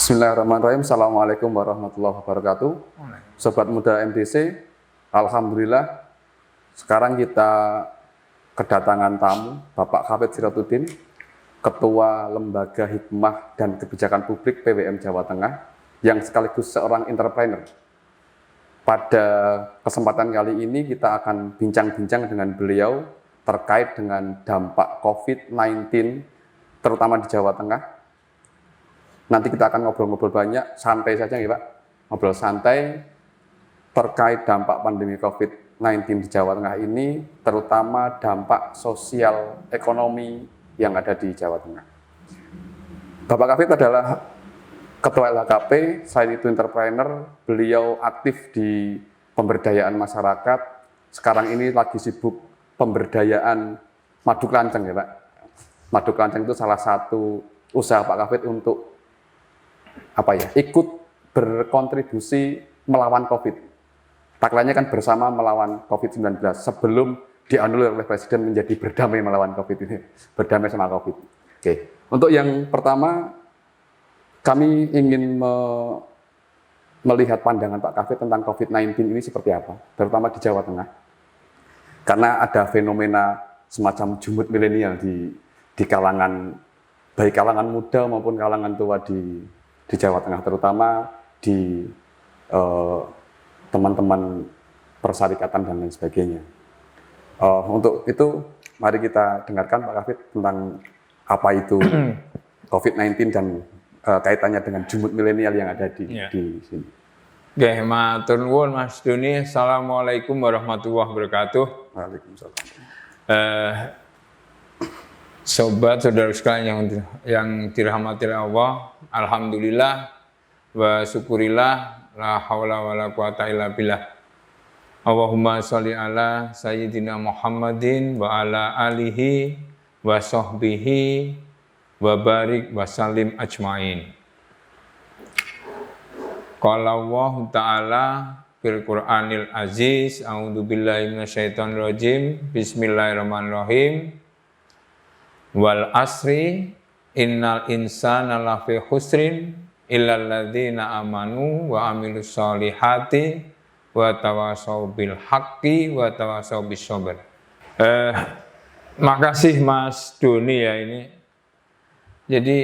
Bismillahirrahmanirrahim. Assalamualaikum warahmatullahi wabarakatuh. Sobat muda MDC, alhamdulillah sekarang kita kedatangan tamu Bapak Hafidz Siratuddin, Ketua Lembaga Hikmah dan Kebijakan Publik PWM Jawa Tengah, yang sekaligus seorang entrepreneur. Pada kesempatan kali ini kita akan bincang-bincang dengan beliau terkait dengan dampak COVID-19 terutama di Jawa Tengah. Nanti kita akan ngobrol-ngobrol banyak, santai saja ya Pak, ngobrol santai terkait dampak pandemi COVID-19 di Jawa Tengah ini, terutama dampak sosial ekonomi yang ada di Jawa Tengah. Bapak Hafidz adalah Ketua LHKP, selain itu entrepreneur, beliau aktif di pemberdayaan masyarakat, sekarang ini lagi sibuk pemberdayaan madu kelanceng ya Pak. Madu kelanceng itu salah satu usaha Pak Hafidz untuk ikut berkontribusi melawan COVID. Tagline-nya kan bersama melawan COVID-19 sebelum dianulir oleh Presiden menjadi berdamai melawan COVID ini, berdamai sama COVID. Oke. Untuk yang pertama, kami ingin melihat pandangan Pak Hafidz tentang COVID-19 ini seperti apa, terutama di Jawa Tengah. Karena ada fenomena semacam jumud milenial di kalangan, baik kalangan muda maupun kalangan tua di Jawa Tengah, terutama di teman-teman persyarikatan dan lain sebagainya. Untuk itu, mari kita dengarkan Pak Hafidz tentang apa itu COVID-19 dan kaitannya dengan jumud milenial yang ada di sini. Oke, matur nuwun Mas Doni. Assalamualaikum warahmatullahi wabarakatuh. Waalaikumsalam. Sobat, saudara sekalian yang dirahmati Allah, alhamdulillah wa syukurillah, la haula wa la quwata illa billah. Allahumma sholli ala sayyidina Muhammadin wa ala alihi wa sahbihi wa barik wa salim ajmain. Qala Allah Ta'ala fil Qur'anil Aziz, a'udzu billahi minasyaitonir rajim, bismillahirrahmanirrahim. Wal asri innal insana lafi khusrin illal ladzina amanu wa amilus solihati wa tawasaw bil haqqi wa tawasaw bis sabr. Makasih Mas Doni ya ini. Jadi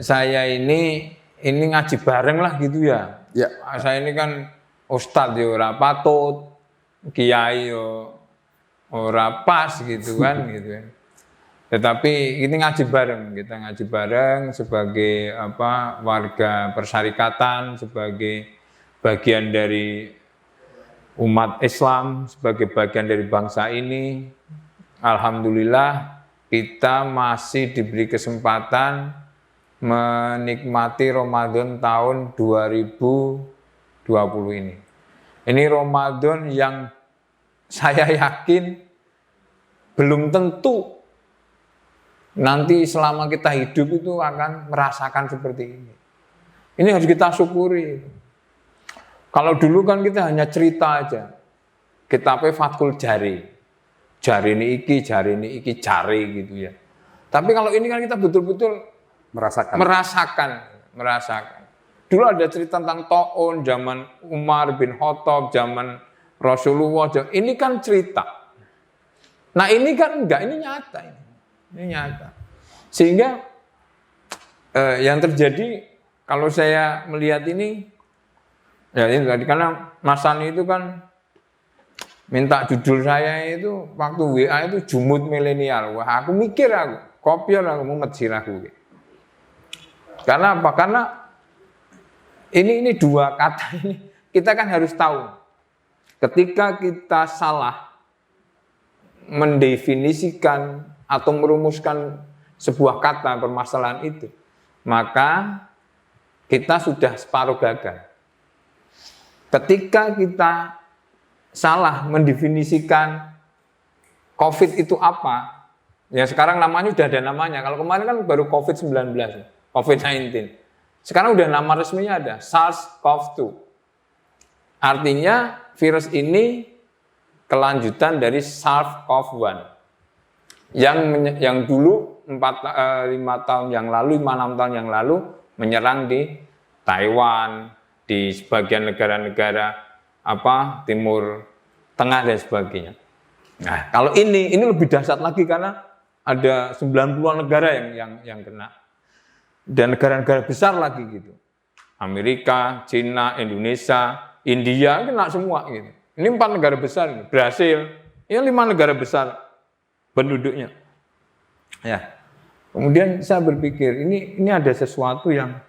saya ini ngaji bareng lah gitu ya. Ya. Saya ini kan ustadz ya ora patut, kiai yo ora pas gitu kan gitu kan. Tetapi ini ngaji bareng, kita ngaji bareng sebagai warga persyarikatan, sebagai bagian dari umat Islam, sebagai bagian dari bangsa ini. Alhamdulillah kita masih diberi kesempatan menikmati Ramadan tahun 2020 ini. Ini Ramadan yang saya yakin belum tentu nanti selama kita hidup itu akan merasakan seperti ini. Ini harus kita syukuri. Kalau dulu kan kita hanya cerita aja. Kita fatkul jari. Jari ini iki, jari gitu ya. Tapi kalau ini kan kita betul-betul merasakan. Dulu ada cerita tentang Ta'un, zaman Umar bin Khattab, zaman Rasulullah. Ini kan cerita. Nah ini kan enggak, ini nyata ini. Ini nyata. Sehingga yang terjadi kalau saya melihat ini, ya ini tadi karena Mas Sani itu kan minta judul saya itu waktu WA itu jumud milenial. Wah, aku mikir kopior aku mumet sirahku. Karena apa? Karena ini dua kata ini kita kan harus tahu. Ketika kita salah mendefinisikan atau merumuskan sebuah kata permasalahan itu, maka kita sudah separuh gagal. Ketika kita salah mendefinisikan COVID itu apa, ya sekarang namanya sudah ada namanya. Kalau kemarin kan baru COVID-19, COVID-19. Sekarang udah nama resminya ada, SARS-CoV-2. Artinya virus ini kelanjutan dari SARS-CoV-1. Yang dulu 5 tahun yang lalu, 5-6 tahun yang lalu menyerang di Taiwan, di sebagian negara-negara Timur Tengah dan sebagainya. Nah, kalau ini lebih dahsyat lagi karena ada 90-an negara yang kena. Dan negara-negara besar lagi gitu. Amerika, Cina, Indonesia, India kena semua gitu. Ini 4 negara besar, gitu. Brasil, ini 5 negara besar penduduknya. Ya. Kemudian saya berpikir ini ada sesuatu yang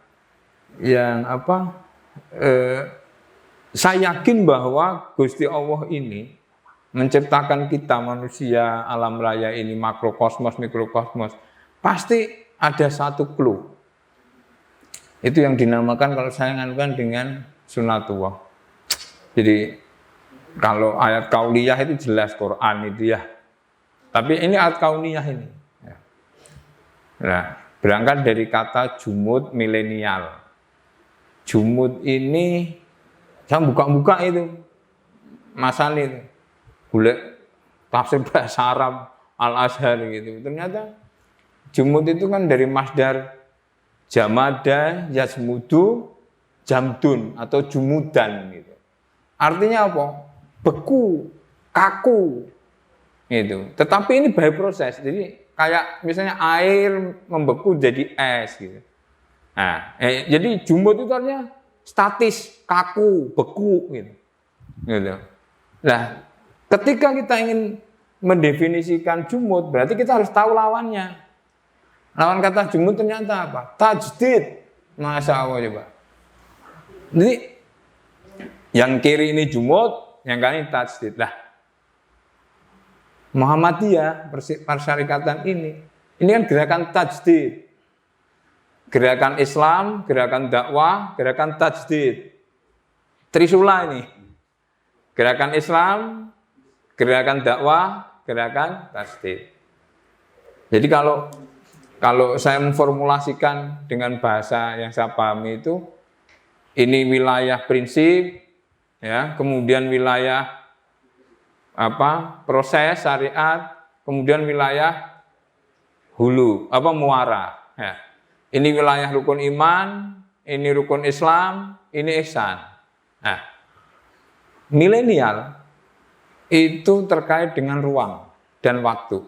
saya yakin bahwa Gusti Allah ini menciptakan kita manusia alam raya ini makrokosmos, mikrokosmos, pasti ada satu clue. Itu yang dinamakan kalau saya nganukan dengan sunatullah. Jadi kalau ayat kauniyah itu jelas Quran itu ya. Tapi ini ayat kauniyah ini. Nah, berangkat dari kata jumud milenial. Jumud ini saya buka-buka itu masal itu. Boleh tafsir bahasa Arab Al-Azhar gitu. Ternyata jumud itu kan dari masdar jamada yasmudu jamdun atau jumudan gitu. Artinya apa? Beku, kaku gitu. Tetapi ini by proses. Jadi kayak misalnya air membeku jadi es gitu. Nah, jadi jumud itu artinya statis, kaku, beku gitu. Nah, ketika kita ingin mendefinisikan jumud, berarti kita harus tahu lawannya. Lawan kata jumud ternyata apa? Tajdid. Masya Allah coba. Jadi yang kiri ini jumud, yang kanan ini tajdid. Lah, Muhammadiyah, persyarikatan ini kan gerakan tajdid. Gerakan Islam, gerakan dakwah, gerakan tajdid. Trisula ini. Gerakan Islam, gerakan dakwah, gerakan tajdid. Jadi kalau saya memformulasikan dengan bahasa yang saya pahami itu, ini wilayah prinsip, ya, kemudian wilayah proses syariat, kemudian wilayah hulu, muara. Ya. Ini wilayah rukun iman, ini rukun Islam, ini ihsan. Nah, milenial itu terkait dengan ruang dan waktu.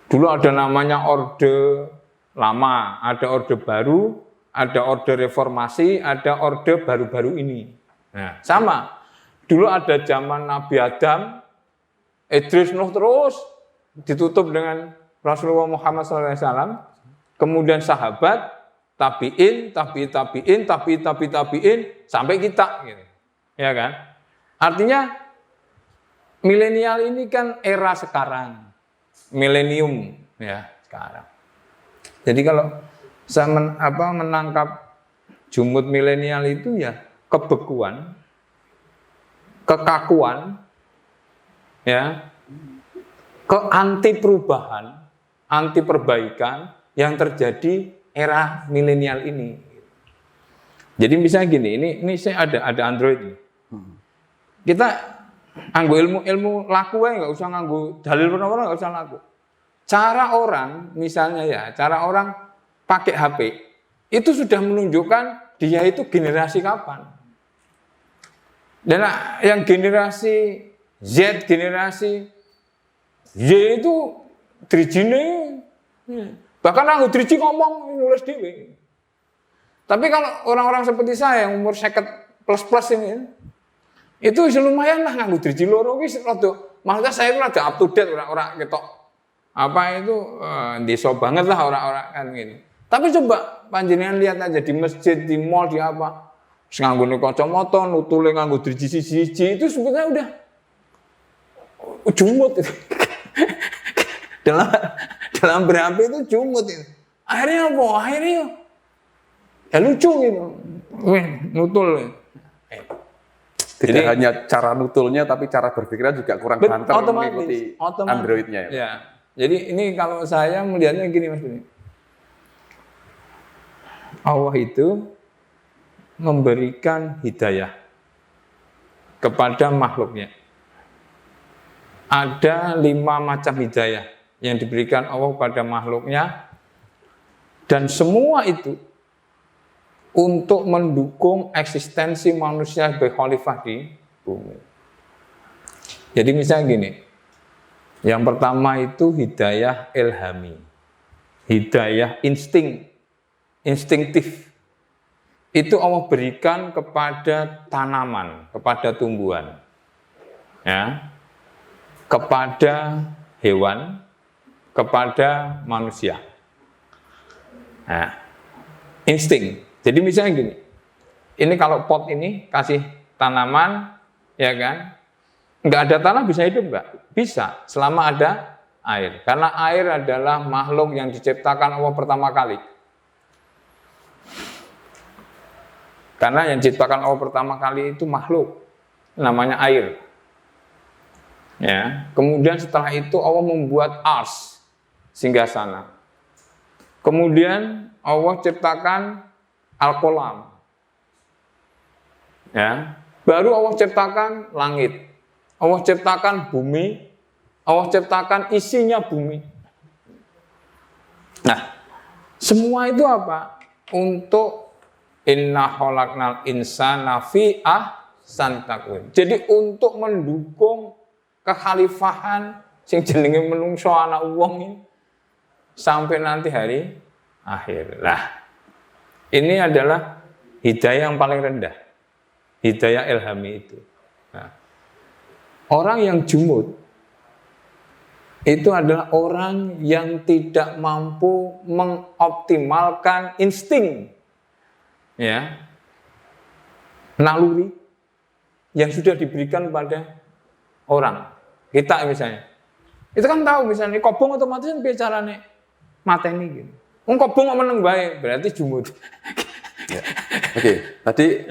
Dulu ada namanya orde lama, ada orde baru, ada orde reformasi, ada orde baru-baru ini. Nah, sama. Dulu ada zaman Nabi Adam, Idris, Nuh terus ditutup dengan Rasulullah Muhammad SAW. Kemudian sahabat, tabiin, sampai kita, gitu. Ya kan? Artinya milenial ini kan era sekarang, milenium, ya sekarang. Jadi kalau saya menangkap jumud milenial itu ya kebekuan, kekakuan, ya, anti perubahan, anti perbaikan yang terjadi era milenial ini. Jadi misalnya gini, ini saya ada Android ini. Kita nganggo ilmu laku aja, nggak usah nganggo dalil pernah nggak usah laku. Cara orang pakai HP itu sudah menunjukkan dia itu generasi kapan. Dan yang generasi Z, generasi Y itu 3G bahkan nganggo 3G ngomong nulis dewe. Tapi kalau orang-orang seperti saya yang umur 50 plus ini, itu lumayan lah nganggo 3G loro wis rada. Maksudnya saya itu rada up to date orang ketok desa banget lah orang-orang kan gini. Tapi coba panjenengan lihat aja di masjid, di mall, di apa. Nganggo kacamata, nutule nganggo 3G siji itu sebetulnya udah jumut itu. dalam berapa itu jumut itu. Akhirnya apa? Akhirnya ya lucu gitu. Nutul. Tidak hanya cara nutulnya, tapi cara berpikirnya juga kurang banter mengikuti Android-nya. Ya. Jadi ini kalau saya melihatnya gini Mas Bini. Allah itu memberikan hidayah kepada makhluknya. Ada 5 macam hidayah yang diberikan Allah pada makhluknya, dan semua itu untuk mendukung eksistensi manusia sebagai khalifah di bumi. Jadi misalnya gini, yang pertama itu hidayah ilhami, hidayah instinktif. Itu Allah berikan kepada tanaman, kepada tumbuhan, ya, kepada hewan, kepada manusia. Nah, insting. Jadi misalnya gini, ini kalau pot ini kasih tanaman, ya kan, nggak ada tanah bisa hidup nggak? Bisa, selama ada air. Karena air adalah makhluk yang diciptakan Allah pertama kali. Karena yang diciptakan Allah pertama kali itu makhluk, namanya air. Ya, kemudian setelah itu Allah membuat ars, singgasana. Kemudian Allah ciptakan al-qalam. Ya, baru Allah ciptakan langit. Allah ciptakan bumi. Allah ciptakan isinya bumi. Nah, semua itu apa? Untuk inna khalaqnal insana fi ahsani taqwim. Jadi untuk mendukung kekhalifahan sing jenenge menungso anak wong ini sampai nanti hari akhir. Lah, ini adalah hidayah yang paling rendah. Hidayah ilhami itu. Nah, orang yang jumud itu adalah orang yang tidak mampu mengoptimalkan insting, ya, naluri yang sudah diberikan pada orang. Kita misalnya, itu kan tahu misalnya kobong otomatis kan bicaranya mateni gitu. Kobong kok meneng bae, berarti jumud. Ya. Oke, tadi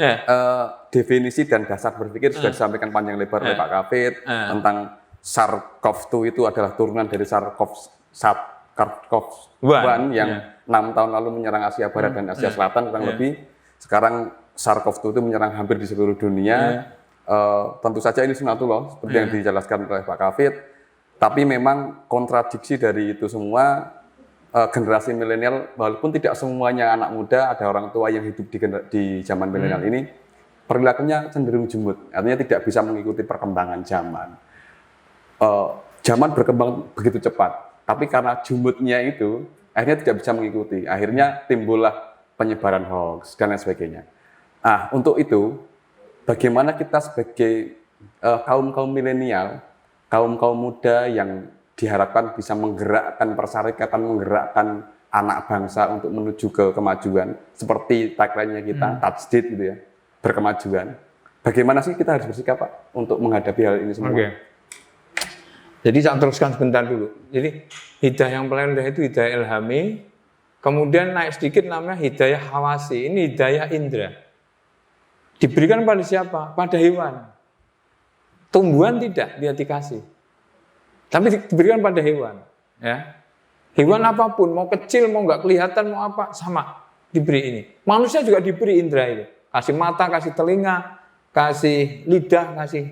definisi dan dasar berpikir sudah disampaikan panjang lebar oleh Pak Kafid tentang SARS-CoV-2 itu adalah turunan dari SARS-CoV-1 yang 6 tahun lalu menyerang Asia Barat dan Asia Selatan kurang lebih. Sekarang SARS-CoV-2 itu menyerang hampir di seluruh dunia. Tentu saja ini sunatullah seperti yang dijelaskan oleh Pak Kafid. Tapi memang kontradiksi dari itu semua, generasi milenial, walaupun tidak semuanya anak muda, ada orang tua yang hidup di zaman milenial ini, perilakunya cenderung jumud. Artinya tidak bisa mengikuti perkembangan zaman. Zaman berkembang begitu cepat, tapi karena jumudnya itu, akhirnya tidak bisa mengikuti. Akhirnya timbullah penyebaran hoax dan lain sebagainya. Nah, untuk itu, bagaimana kita sebagai kaum-kaum milenial, kaum-kaum muda yang diharapkan bisa menggerakkan persyarikatan, menggerakkan anak bangsa untuk menuju ke kemajuan, seperti tagline-nya kita, tajdid gitu ya, berkemajuan. Bagaimana sih kita harus bersikap, Pak, untuk menghadapi hal ini semua? Okay. Jadi saya teruskan sebentar dulu. Jadi hidayah yang paling rendah itu hidayah ilhami, kemudian naik sedikit namanya hidayah hawasi. Ini hidayah indra. Diberikan pada siapa? Pada hewan. Tumbuhan tidak dia dikasih, tapi diberikan pada hewan. Ya, hewan apapun, mau kecil, mau nggak kelihatan, mau apa, sama diberi ini. Manusia juga diberi indra itu. Kasih mata, kasih telinga, kasih lidah, kasih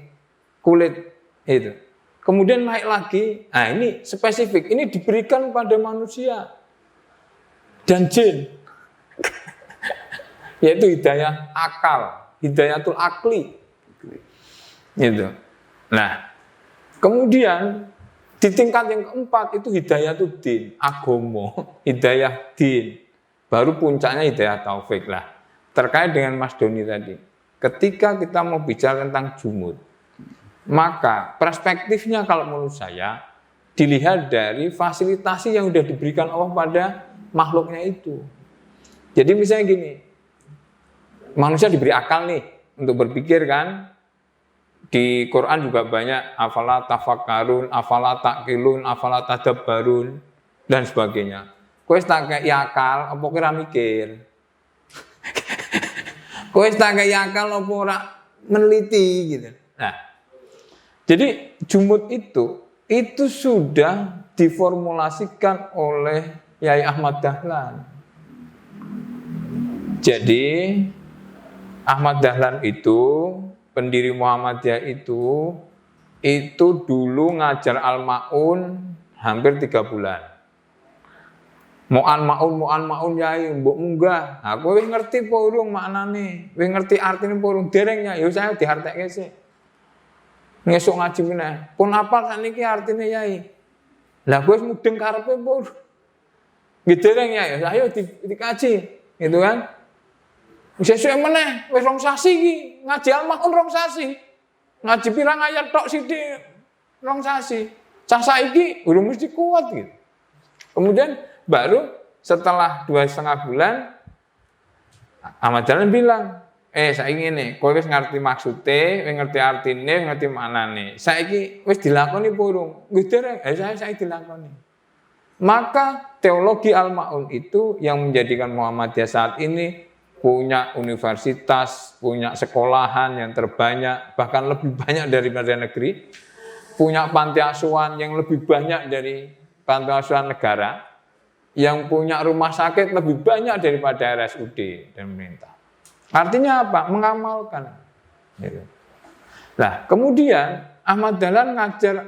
kulit itu. Kemudian naik lagi, nah ini spesifik, ini diberikan pada manusia dan jin, yaitu hidayah akal, hidayatul akli, gitu. Nah, kemudian di tingkat yang keempat itu hidayatul din, agomo, hidayah din, baru puncaknya hidayah taufik lah. Terkait dengan Mas Doni tadi, ketika kita mau bicara tentang jumud, maka perspektifnya kalau menurut saya dilihat dari fasilitasi yang sudah diberikan Allah pada makhluknya itu. Jadi misalnya gini, manusia diberi akal nih untuk berpikir kan. Di Quran juga banyak afala tafakkarun, afala taqilun, afala tadabbarun dan sebagainya. Kowe tak kei akal apa kira mikir? Kowe tak kei akal apa ora meneliti gitu. Nah, jadi jumud itu sudah diformulasikan oleh Yai Ahmad Dahlan. Jadi Ahmad Dahlan itu, pendiri Muhammadiyah itu dulu ngajar Al-Ma'un hampir 3 bulan. Mo'an maun yai mbok munggah. Nah, kowe wis ngerti apa urung maknane? Wis ngerti artine apa urung? Dereng ya, ya saya diartekke sik. Ngesuk ngaji meneh. Pun apal sakniki artine yai. Lah kowe wis mudeng karepe apa urung? Nggih dereng ya, ayo dikaji, gitu kan? Wis esuk meneh, wis rong sasi iki, ngaji al-maun rong sasi. Ngaji pirang ayat tok sithik rong sasi. Cah saiki urung mesti kuat gitu. Kemudian baru setelah 2,5 bulan Ahmad Dahlan bilang, saiki ngene, kowe wis ngerti maksude, wis ngerti artine, wis ngerti maknane. Saiki wis dilakoni apa urung? Nggih dereng, saya saiki dilakoni. Maka teologi al-maun itu yang menjadikan Muhammadiyah saat ini punya universitas, punya sekolahan yang terbanyak, bahkan lebih banyak daripada negeri, punya panti asuhan yang lebih banyak dari panti asuhan negara, yang punya rumah sakit lebih banyak daripada RSUD dan pemerintah. Artinya apa? Mengamalkan. Nah, kemudian Ahmad Dahlan ngajar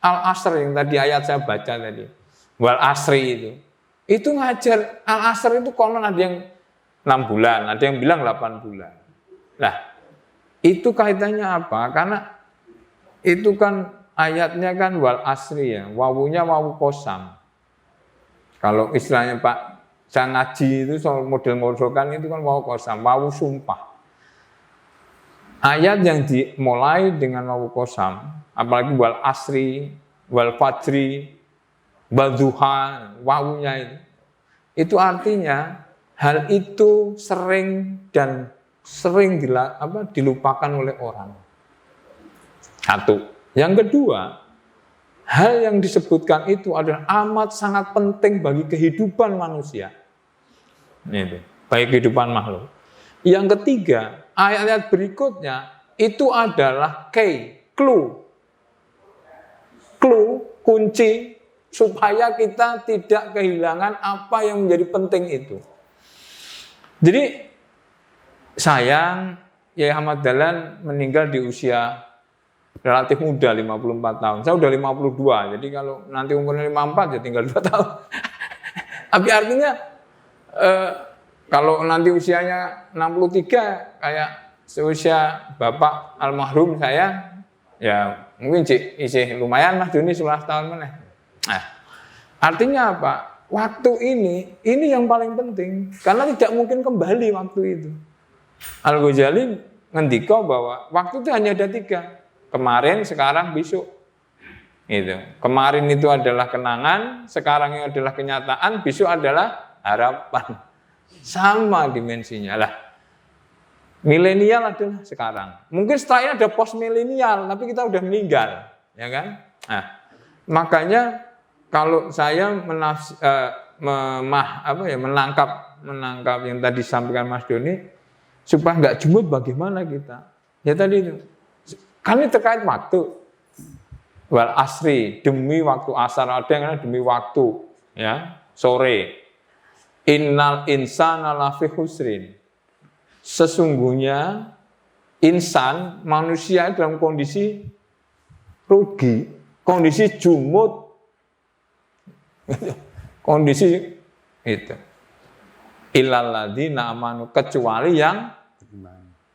Al-Asr yang tadi ayat saya baca tadi, wal asri itu ngajar Al-Asr itu konon ada yang 6 bulan, ada yang bilang 8 bulan. Nah, itu kaitannya apa? Karena itu kan ayatnya kan wal asri ya, wawunya wawu kosam. Kalau istilahnya Pak, saya ngaji itu soal model ngodokan itu kan wawu kosam, wawu sumpah. Ayat yang dimulai dengan wawu kosam, apalagi wal asri, wal fajri, wal duha, wawunya itu artinya hal itu sering dilupakan oleh orang. Satu. Yang kedua, hal yang disebutkan itu adalah amat sangat penting bagi kehidupan manusia. Ini, bagi kehidupan makhluk. Yang ketiga, ayat-ayat berikutnya itu adalah clue, kunci supaya kita tidak kehilangan apa yang menjadi penting itu. Jadi sayang Yai Ahmad Dahlan meninggal di usia relatif muda, 54 tahun. Saya udah 52, jadi kalau nanti umurnya 54 ya tinggal 2 tahun. Tapi artinya kalau nanti usianya 63 kayak seusia Bapak almarhum saya, ya mungkin isih lumayan Mas Doni 11 tahun meneh. Nah, artinya apa? Waktu ini yang paling penting, karena tidak mungkin kembali waktu itu. Al-Ghazali ngendika bahwa waktu itu hanya ada 3, kemarin, sekarang, besok. Itu. Kemarin itu adalah kenangan, sekarang itu adalah kenyataan, besok adalah harapan. Sama dimensinya lah. Milenial adalah sekarang. Mungkin setelah ini ada post milenial, tapi kita udah meninggal, ya kan? Nah, makanya kalau saya menangkap yang tadi disampaikan Mas Doni, supaya nggak jumut bagaimana kita. Ya tadi itu. Kami terkait waktu. Wal asri, demi waktu asar, ada yang demi waktu, ya, sore. Innal insana lafi khusrin. Sesungguhnya insan, manusia dalam kondisi rugi, kondisi jumut. Kondisi itu. Illalladzina amanu, kecuali yang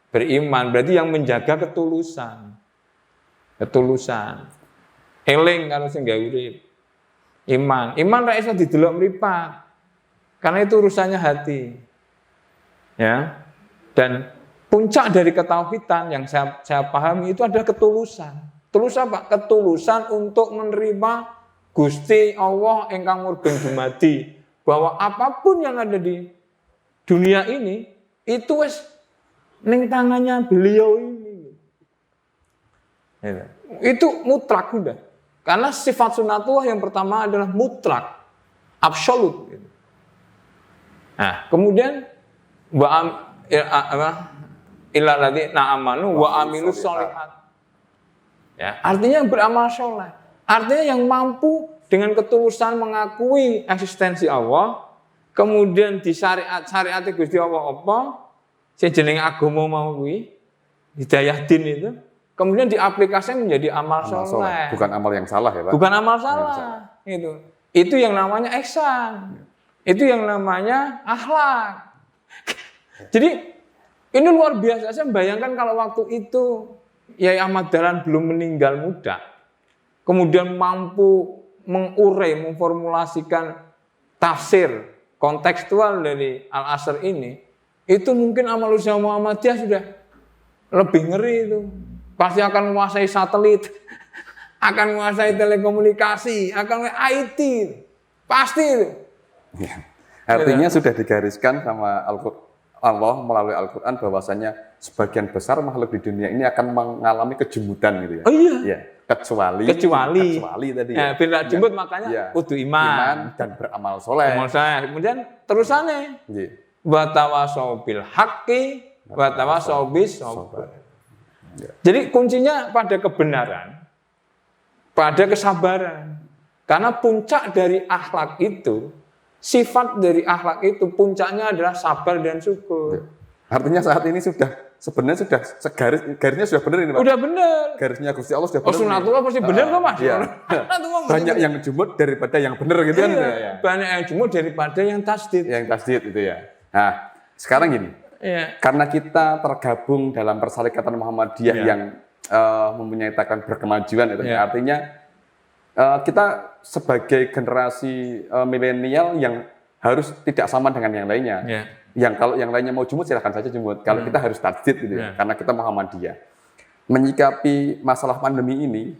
beriman, berarti yang menjaga ketulusan. Eling kalau sing gawe urip. Iman ra iso didelok mripat. Karena itu urusannya hati. Ya. Dan puncak dari ketauhidan yang saya pahami itu adalah ketulusan. Tulus apa? Ketulusan untuk menerima Gusti Allah ingkang murben dumadi, bahwa apapun yang ada di dunia ini itu wis ning tangannya beliau ini. Itu mutlak udah. Karena sifat sunatullah yang pertama adalah mutlak, absolut. Nah, kemudian illa ladzina amanu wa amilus sholihat. Ya, artinya beramal soleh. Artinya yang mampu dengan ketulusan mengakui eksistensi Allah, kemudian di syariat Gusti Allah apa, sing jenenge agama mau kuwi, hidayah din itu, kemudian diaplikasikan menjadi amal soleh. Bukan amal yang salah ya Pak? Bukan amal salah. Itu yang namanya ihsan. Itu yang namanya akhlak. Jadi ini luar biasa. Saya membayangkan kalau waktu itu Yai Ahmad Dahlan belum meninggal muda, kemudian mampu mengurai, memformulasikan tafsir kontekstual dari Al-Asr ini, itu mungkin amal usaha Muhammadiyah sudah lebih ngeri itu. Pasti akan menguasai satelit, akan menguasai telekomunikasi, akan IT, pasti itu. Ya. Artinya sudah digariskan sama Allah melalui Al-Quran bahwasanya sebagian besar makhluk di dunia ini akan mengalami kejemutan gitu ya. Oh iya. Ya. Kecuali tadi ya. Bila jembut makanya kudu iman dan beramal soleh. Kemudian terusannya wa tawasau bil haqqi wa tawasau bis sabr. Jadi kuncinya pada kebenaran, pada kesabaran. Karena puncak dari akhlak itu, sifat dari akhlak itu puncaknya adalah sabar dan syukur. Artinya saat ini sebenarnya sudah garisnya sudah benar ini Pak. Udah benar. Garisnya Gusti Allah sudah benar. Sunnatullah pasti benar kok Mas. Iya. Banyak yang jumud daripada yang benar gitu kan. Ya. Banyak yang jumud daripada yang tasdid. Yang tasdid itu ya. Nah, sekarang gini. Iya. Karena kita tergabung dalam Persyarikatan Muhammadiyah yang mempunyai takkan berkemajuan itu artinya kita sebagai generasi milenial yang harus tidak sama dengan yang lainnya. Yeah. Yang kalau yang lainnya mau jumud silahkan saja jumud. Kalau kita harus tajdid gitu ya, karena kita Muhammadiyah. Menyikapi masalah pandemi ini,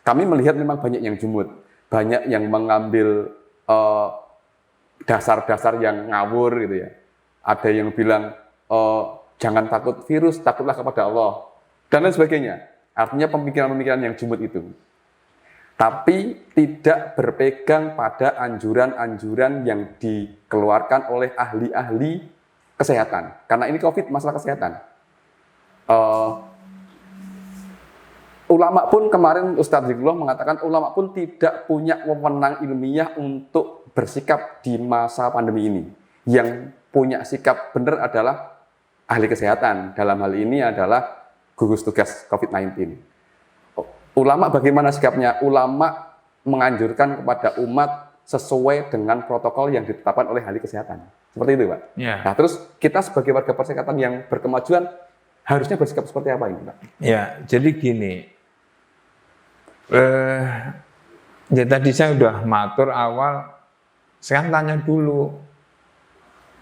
kami melihat memang banyak yang jumud, banyak yang mengambil dasar-dasar yang ngawur gitu ya. Ada yang bilang jangan takut virus, takutlah kepada Allah dan lain sebagainya. Artinya pemikiran-pemikiran yang jumud itu. Tapi tidak berpegang pada anjuran-anjuran yang dikeluarkan oleh ahli-ahli kesehatan. Karena ini COVID, masalah kesehatan. Ulama pun kemarin Ustadz Zikrullah mengatakan ulama pun tidak punya wewenang ilmiah untuk bersikap di masa pandemi ini. Yang punya sikap benar adalah ahli kesehatan. Dalam hal ini adalah gugus tugas COVID-19. Ulama bagaimana sikapnya? Ulama menganjurkan kepada umat sesuai dengan protokol yang ditetapkan oleh ahli kesehatan. Seperti itu, Pak. Ya. Nah, terus kita sebagai warga persyarikatan yang berkemajuan harusnya bersikap seperti apa ini, Pak? Ya, jadi gini. Ya tadi saya udah matur awal. Sekarang tanya dulu.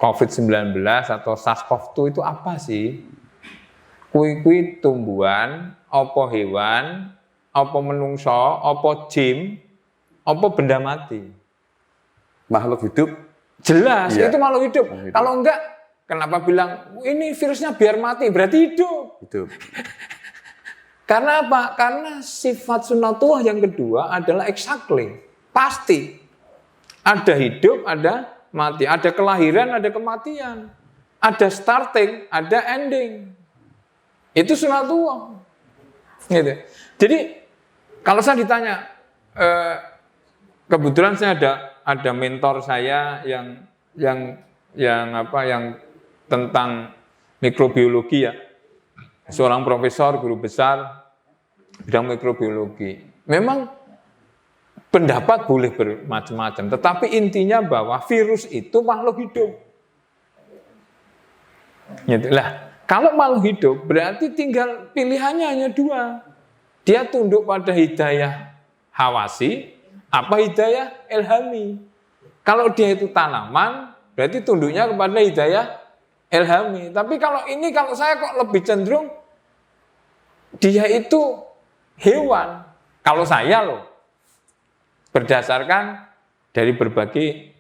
COVID-19 atau SARS-CoV-2 itu apa sih? Kui tumbuhan, apa hewan, apa menungso, apa jin, apa benda mati. Makhluk hidup? Jelas, itu makhluk hidup. Kalau enggak, kenapa bilang, ini virusnya biar mati, berarti hidup. Hidup. Karena apa? Karena sifat sunnatullah yang kedua adalah exactly, pasti. Ada hidup, ada mati. Ada kelahiran, ada kematian. Ada starting, ada ending. Itu sunnatullah. Gitu. Jadi, kalau saya ditanya, kebetulan saya ada mentor saya yang tentang mikrobiologi ya, seorang profesor guru besar bidang mikrobiologi. Memang pendapat boleh bermacam-macam, tetapi intinya bahwa virus itu makhluk hidup. Gitu. Lah, kalau makhluk hidup berarti tinggal pilihannya hanya dua. Dia tunduk pada hidayah hawasi, apa hidayah ilhami. Kalau dia itu tanaman, berarti tunduknya kepada hidayah ilhami. Tapi kalau saya kok lebih cenderung, dia itu hewan. Kalau saya loh, berdasarkan dari berbagai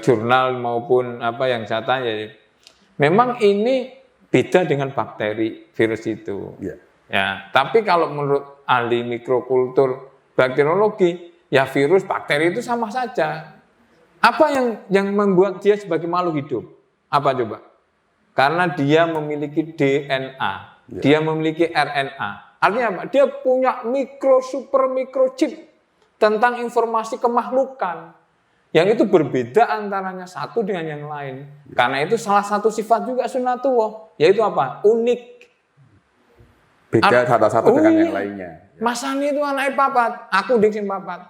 jurnal maupun apa yang saya tanya, memang ini beda dengan bakteri virus itu. Ya, tapi kalau menurut ahli mikrokultur bakteriologi, ya virus bakteri itu sama saja. Apa yang membuat dia sebagai makhluk hidup? Apa coba? Karena dia memiliki DNA, dia memiliki RNA. Artinya apa? Dia punya super mikrochip tentang informasi kemakhlukan. Yang itu berbeda antaranya satu dengan yang lain. Karena itu salah satu sifat juga sunnatullah, yaitu apa? Unik. Beda satu dengan yang lainnya. Mas Ani itu anaknya papat, aku sing papat.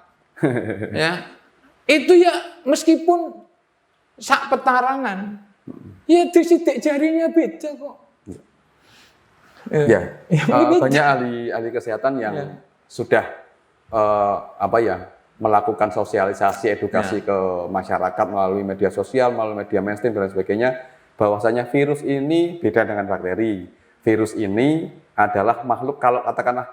Ya. Itu ya meskipun sak petarangan, ya disidik jarinya beda kok. Ya, beda. banyak ahli kesehatan yang sudah melakukan sosialisasi edukasi ke masyarakat melalui media sosial, melalui media mainstream dan sebagainya, bahwasanya virus ini beda dengan bakteri. Virus ini adalah makhluk, kalau katakanlah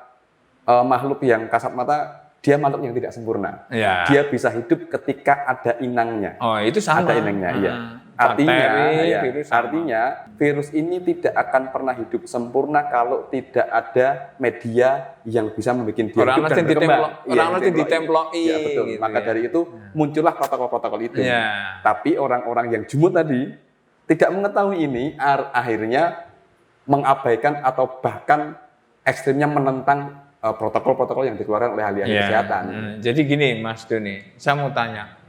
makhluk yang kasat mata, dia makhluk yang tidak sempurna. Ya. Dia bisa hidup ketika ada inangnya. Oh, itu sama. Ada inangnya, iya. Artinya virus ini tidak akan pernah hidup sempurna kalau tidak ada media yang bisa membuat dia hidup dan berkembang. Orang ditemploki. Ya, betul. Gitu, maka dari itu muncullah protokol-protokol itu. Ya. Tapi orang-orang yang jumut tadi tidak mengetahui ini, akhirnya mengabaikan atau bahkan ekstrimnya menentang protokol-protokol yang dikeluarkan oleh ahli-ahli kesehatan. Jadi gini Mas Doni, saya mau tanya,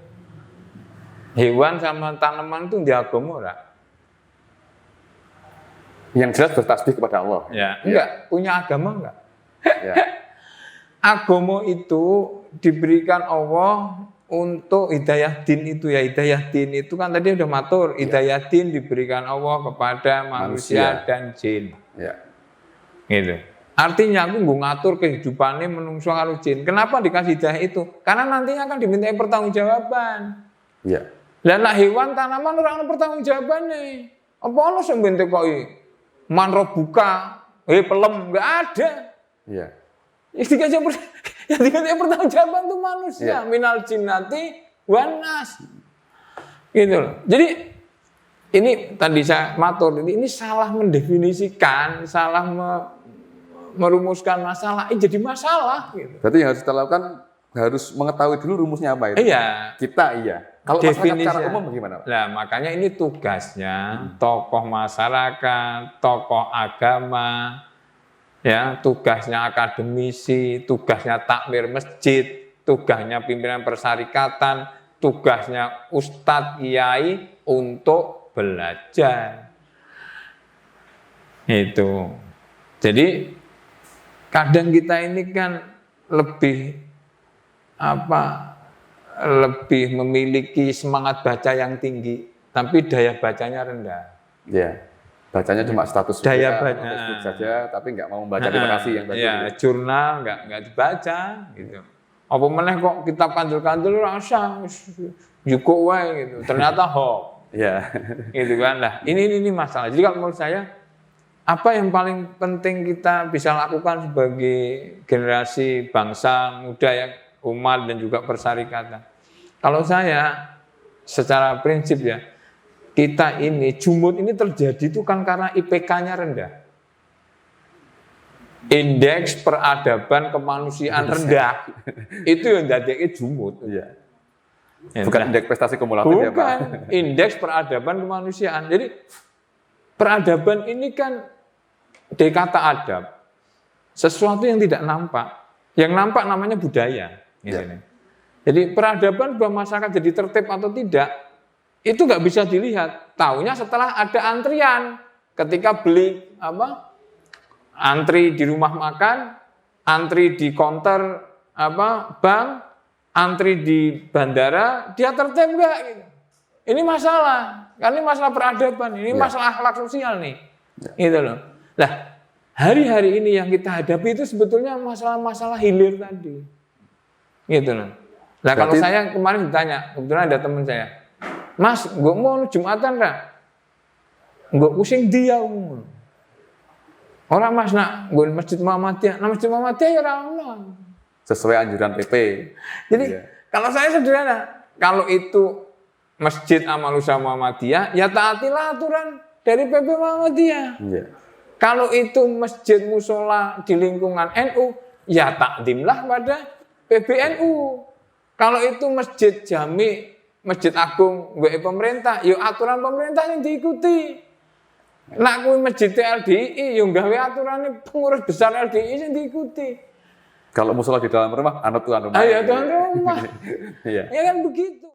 hewan sama tanaman itu diagama enggak? Yang jelas bertasbih kepada Allah. Ya. Enggak, punya agama enggak? Ya. Agama itu diberikan Allah untuk hidayah din itu ya. Hidayah din itu kan tadi udah matur, hidayah din diberikan Allah kepada manusia dan jin. Ya. Gitu. Artinya aku nggak ngatur kehidupannya menungso karo jin. Kenapa dikasih hidayah itu? Karena nantinya akan dimintai pertanggungjawaban. Iya. Lah hewan tanaman orang pertanggungjawabannya. Apa ono sing bentekoki manro buka, pelem enggak ada. Iya. Yang dikasih pertanggungjawaban itu manusia, minal jinnati wan nas. Gitu loh. Jadi ini tadi saya matur, ini salah mendefinisikan, salah merumuskan masalah, jadi masalah. Gitu. Berarti yang harus kita lakukan harus mengetahui dulu rumusnya apa itu. Iya. Kita iya. Kalau masyarakat secara umum bagaimana, Pak? Nah, makanya ini tugasnya tokoh masyarakat, tokoh agama, ya, tugasnya akademisi, tugasnya takmir masjid, tugasnya pimpinan persyarikatan, tugasnya ustadz, kiai untuk belajar. Itu. Jadi kadang kita ini kan lebih memiliki semangat baca yang tinggi, tapi daya bacanya rendah. Ya, bacanya cuma status daya Facebook saja, tapi nggak mau membaca literasi yang tadi. Ya, jurnal nggak dibaca, gitu. Apa meneh kok kitab kandel-kandel rasa yuko wae gitu. Ternyata hoax. Ya. Gitu kan lah. Ini masalah. Jadi kalau menurut saya, apa yang paling penting kita bisa lakukan sebagai generasi bangsa muda ya, umat dan juga persyarikatan. Kalau saya secara prinsip ya, kita ini jumud ini terjadi itu kan karena IPK-nya rendah. Indeks peradaban kemanusiaan rendah. Itu yang dadeknya jumud. Iya. Bukan indeks prestasi kumulatif ya, Pak. Bukan, indeks peradaban kemanusiaan. Jadi peradaban ini kan dari kata adab, sesuatu yang tidak nampak. Yang nampak namanya budaya. Gitu. Ya. Jadi peradaban bahwa masyarakat jadi tertib atau tidak, itu nggak bisa dilihat. Taunya setelah ada antrian. Ketika beli antri di rumah makan, antri di counter bank, antri di bandara, dia tertib nggak? Gitu. Ini masalah. Karena ini masalah peradaban, ini masalah akhlak sosial nih. Gitu loh. Nah, hari-hari ini yang kita hadapi itu sebetulnya masalah-masalah hilir tadi. Gitu loh. Nah, kalau saya kemarin ditanya, kebetulan ada teman saya, Mas, gue mau Jumatan nggak? Gue pusing dia. Orang Mas nak, gue Masjid Muhammadiyah. Nah, Masjid Muhammadiyah ya ramah. Sesuai anjuran PP. Jadi, kalau saya sederhana, kalau itu Masjid Amalusa Muhammadiyah, ya taatilah aturan dari PP Muhammadiyah. Iya. Kalau itu masjid musola di lingkungan NU, ya takdimlah pada PBNU. Kalau itu masjid jami, masjid agung, pemerintah, ya aturan pemerintah yang diikuti. Nak kuwi masjid LDI, ya gawe aturan pengurus besar LDI yang diikuti. Kalau musola di dalam rumah, anut tuan rumah. Ayo tuan rumah. Iya. Ya kan begitu.